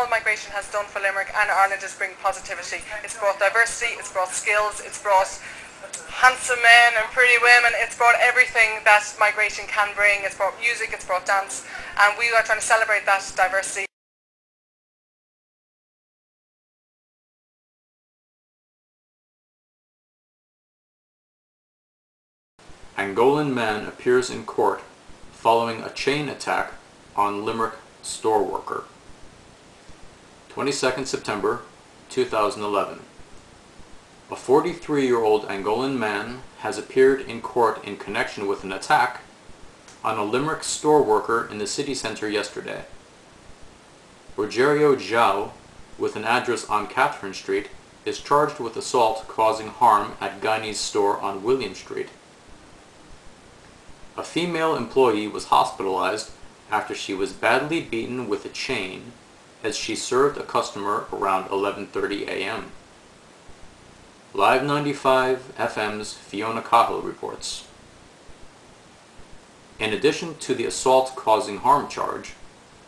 all migration has done for Limerick and Ireland is bring positivity. It's brought diversity, it's brought skills, it's brought handsome men and pretty women, it's brought everything that migration can bring. It's brought music, it's brought dance, and we are trying to celebrate that diversity. Angolan man appears in court following a chain attack on Limerick store worker. 22nd September 2011. A 43-year-old Angolan man has appeared in court in connection with an attack on a Limerick store worker in the city centre yesterday. Rogerio João, with an address on Catherine Street, is charged with assault causing harm at Guinea's store on William Street. A female employee was hospitalized after she was badly beaten with a chain as she served a customer around 11:30 a.m. Live 95 FM's Fiona Cahill reports. In addition to the assault causing harm charge,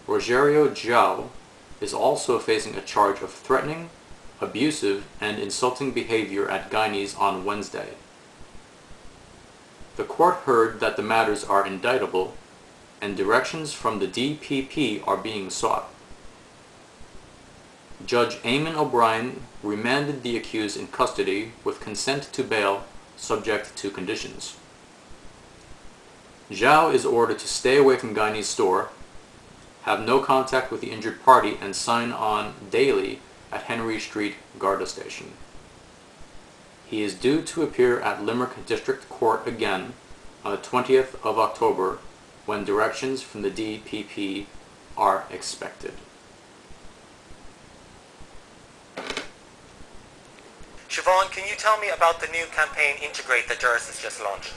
Rogerio João is also facing a charge of threatening, abusive, and insulting behavior at Guinea's on Wednesday. The court heard that the matters are indictable and directions from the DPP are being sought. Judge Eamon O'Brien remanded the accused in custody with consent to bail subject to conditions. João is ordered to stay away from Guinea's store, have no contact with the injured party, and sign on daily at Henry Street Garda Station. He is due to appear at Limerick District Court again on the 20th of October when directions from the DPP are expected. Siobhan, can you tell me about the new campaign Integrate that Doras has just launched?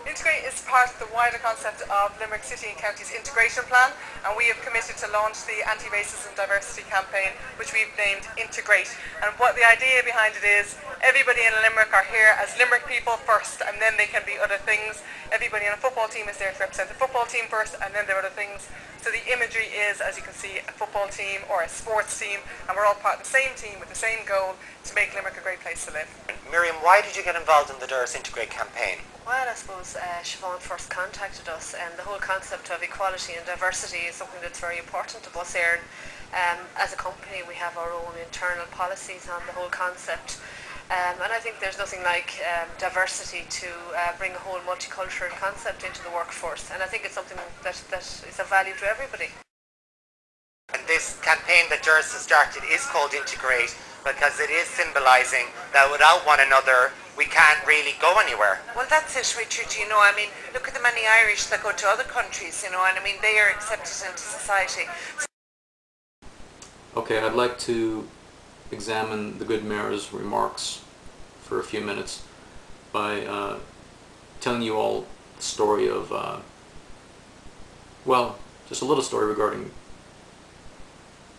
Integrate is part of the wider concept of Limerick City and County's integration plan, and we have committed to launch the anti-racism diversity campaign, which we've named Integrate. And what the idea behind it is, everybody in Limerick are here as Limerick people first, and then they can be other things. Everybody on a football team is there to represent the football team first, and then there are other things. So the imagery is, as you can see, a football team or a sports team, and we're all part of the same team with the same goal to make Limerick a great place to live. Miriam, why did you get involved in the Doras Integrate campaign? Well, I suppose Siobhan first contacted us, and the whole concept of equality and diversity is something that's very important to us here. As a company, we have our own internal policies on the whole concept, and I think there's nothing like diversity to bring a whole multicultural concept into the workforce, and I think it's something that is of value to everybody. And this campaign that Doras has started is called Integrate because it is symbolising that without one another we can't really go anywhere. Well, that's it, Richard. You know, I mean, look at the many Irish that go to other countries, you know, and I mean, they are accepted into society. Okay, I'd like to examine the good mayor's remarks for a few minutes by telling you all the story of, well, just a little story regarding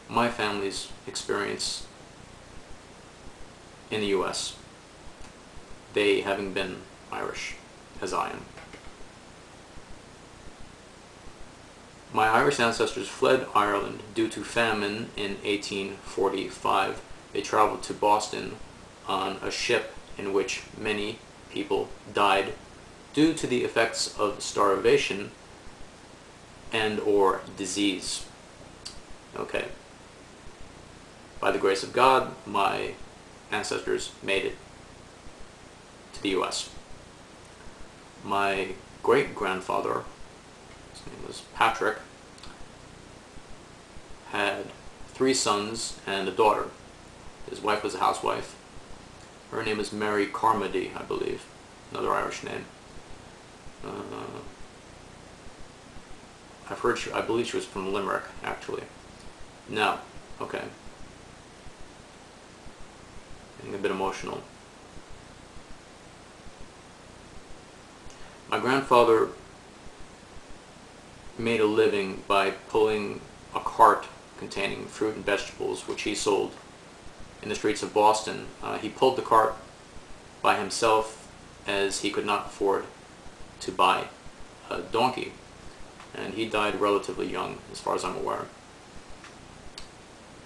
my family's experience in the US. They having been Irish, as I am. My Irish ancestors fled Ireland due to famine in 1845. They traveled to Boston on a ship in which many people died due to the effects of starvation and or disease. Okay. By the grace of God, my ancestors made it to the US. My great-grandfather, his name was Patrick, had 3 sons and a daughter. His wife was a housewife. Her name is Mary Carmody, I believe, another Irish name. I believe she was from Limerick, actually. No, okay. Getting a bit emotional. My grandfather made a living by pulling a cart containing fruit and vegetables, which he sold in the streets of Boston. He pulled the cart by himself as he could not afford to buy a donkey, and he died relatively young, as far as I'm aware.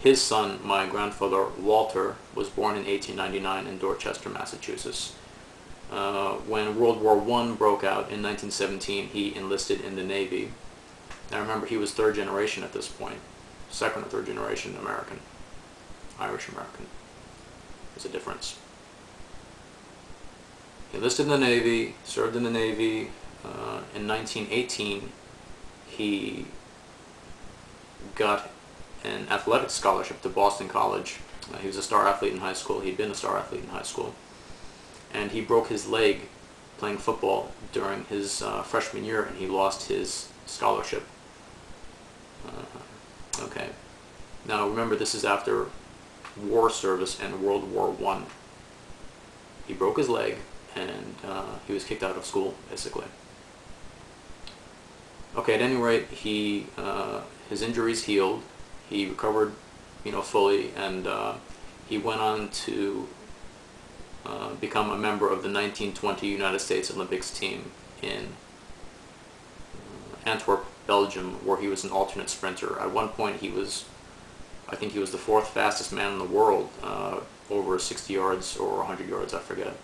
his son, my grandfather Walter, was born in 1899 in Dorchester, Massachusetts. When World War I broke out in 1917, he enlisted in the Navy. Now remember, he was third generation at this point, second or third generation American, Irish American. There's a difference. He enlisted in the Navy, served in the Navy. In 1918, he got an athletic scholarship to Boston College. He was a star athlete in high school. He'd been a star athlete in high school. And he broke his leg playing football during his freshman year, and he lost his scholarship. Okay. Now remember, this is after war service and World War I. He broke his leg, and he was kicked out of school, basically. Okay, at any rate, his injuries healed. He recovered, fully, and he went on to become a member of the 1920 United States Olympics team in Antwerp, Belgium, where he was an alternate sprinter. At one point, I think he was the fourth fastest man in the world, over 60 yards or 100 yards, I forget.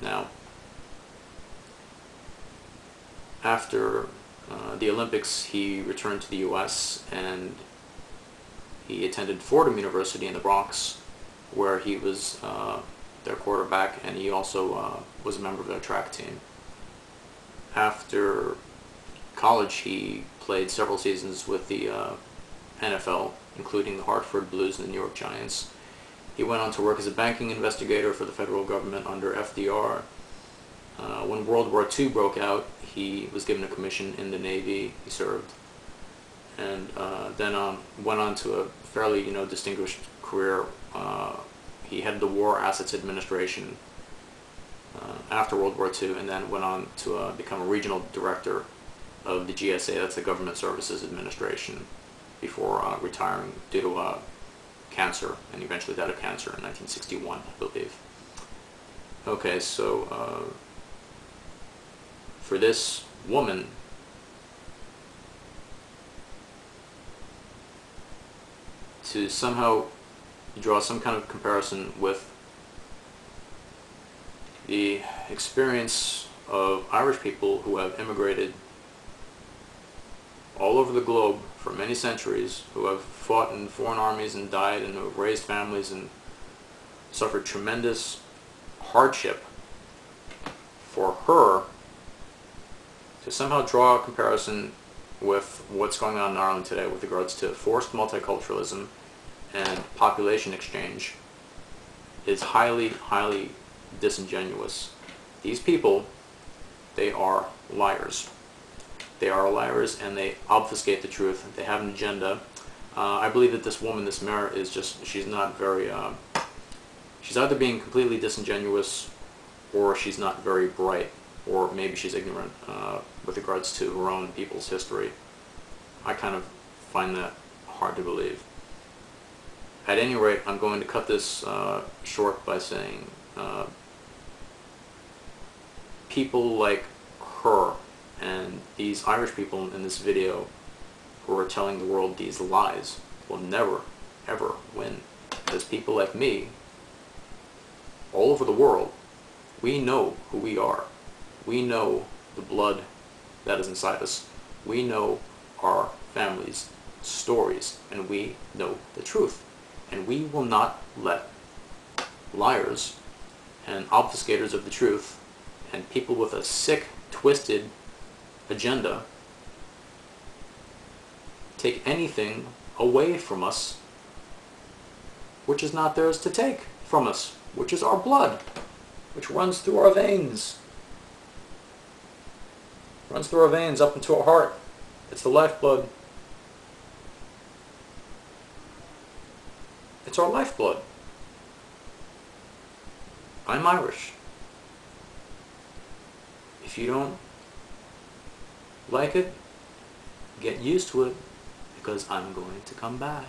Now, after the Olympics, he returned to the U.S. and he attended Fordham University in the Bronx, where he was their quarterback, and he also was a member of their track team. After college, he played several seasons with the NFL, including the Hartford Blues and the New York Giants. He went on to work as a banking investigator for the federal government under FDR. When World War II broke out, he was given a commission in the Navy. He served, and then went on to a fairly, distinguished career. He headed the War Assets Administration after World War II, and then went on to become a regional director of the GSA, that's the Government Services Administration, before retiring due to cancer, and eventually died of cancer in 1961, I believe. Okay, so for this woman, to somehow draw some kind of comparison with the experience of Irish people who have immigrated all over the globe for many centuries, who have fought in foreign armies and died, and who have raised families and suffered tremendous hardship, for her to somehow draw a comparison with what's going on in Ireland today with regards to forced multiculturalism and population exchange is highly, highly disingenuous. These people, they are liars. They are liars, and they obfuscate the truth. They have an agenda. I believe that this woman, this mayor, is just, she's not very, she's either being completely disingenuous, or she's not very bright, or maybe she's ignorant with regards to her own people's history. I kind of find that hard to believe. At any rate, I'm going to cut this short by saying people like her and these Irish people in this video who are telling the world these lies will never, ever win. Because people like me, all over the world, we know who we are. We know the blood that is inside us. We know our families' stories, and we know the truth. And we will not let liars and obfuscators of the truth and people with a sick, twisted agenda take anything away from us which is not theirs to take from us, which is our blood, which runs through our veins. Runs through our veins up into our heart. It's the lifeblood. It's our lifeblood. I'm Irish. If you don't like it, get used to it, because I'm going to come back.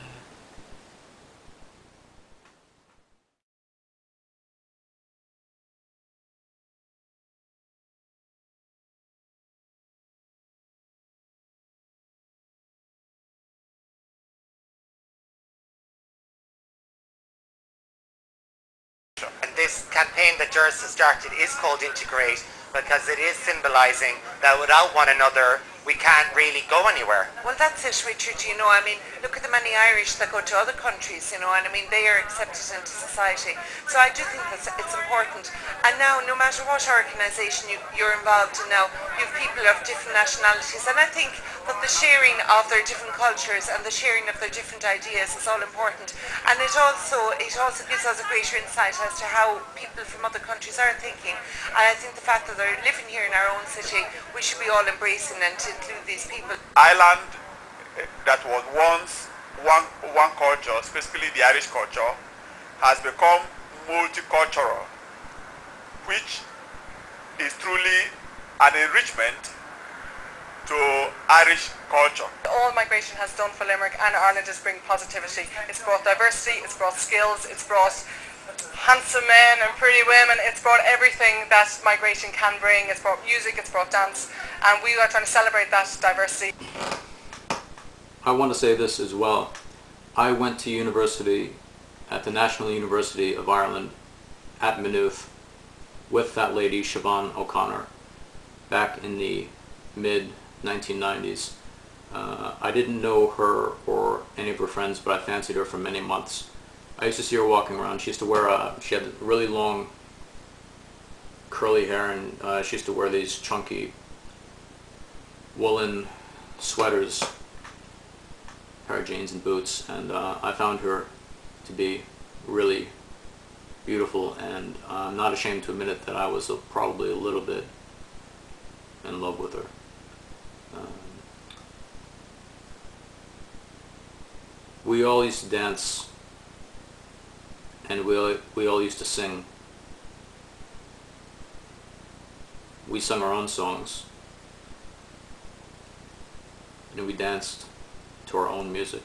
this campaign that Jers has started is called Integrate because it is symbolising that without one another we can't really go anywhere. Well, that's it, Richard. You know, I mean, look at the many Irish that go to other countries, you know, and I mean, they are accepted into society. So I do think that it's important. And now, no matter what organisation you're involved in now, you have people of different nationalities, and I think that the sharing of their different cultures and the sharing of their different ideas is all important. And it also gives us a greater insight as to how people from other countries are thinking. And I think the fact that they're living here in our own city, we should be all embracing and to include these people. Ireland, that was once one culture, specifically the Irish culture, has become multicultural, which is truly an enrichment to Irish culture. All migration has done for Limerick and Ireland is bring positivity. It's brought diversity, it's brought skills, it's brought handsome men and pretty women, it's brought everything that migration can bring. It's brought music, it's brought dance, and we are trying to celebrate that diversity. I want to say this as well. I went to university at the National University of Ireland at Maynooth with that lady Siobhan O'Connor back in the mid-1990s. I didn't know her or any of her friends, but I fancied her for many months. I used to see her walking around. She used to wear she had really long curly hair, and she used to wear these chunky woolen sweaters, pair of jeans and boots, and I found her to be really beautiful, and I'm not ashamed to admit it that I was probably a little bit in love with her. We all used to dance, and we all used to sing. We sung our own songs, and we danced to our own music.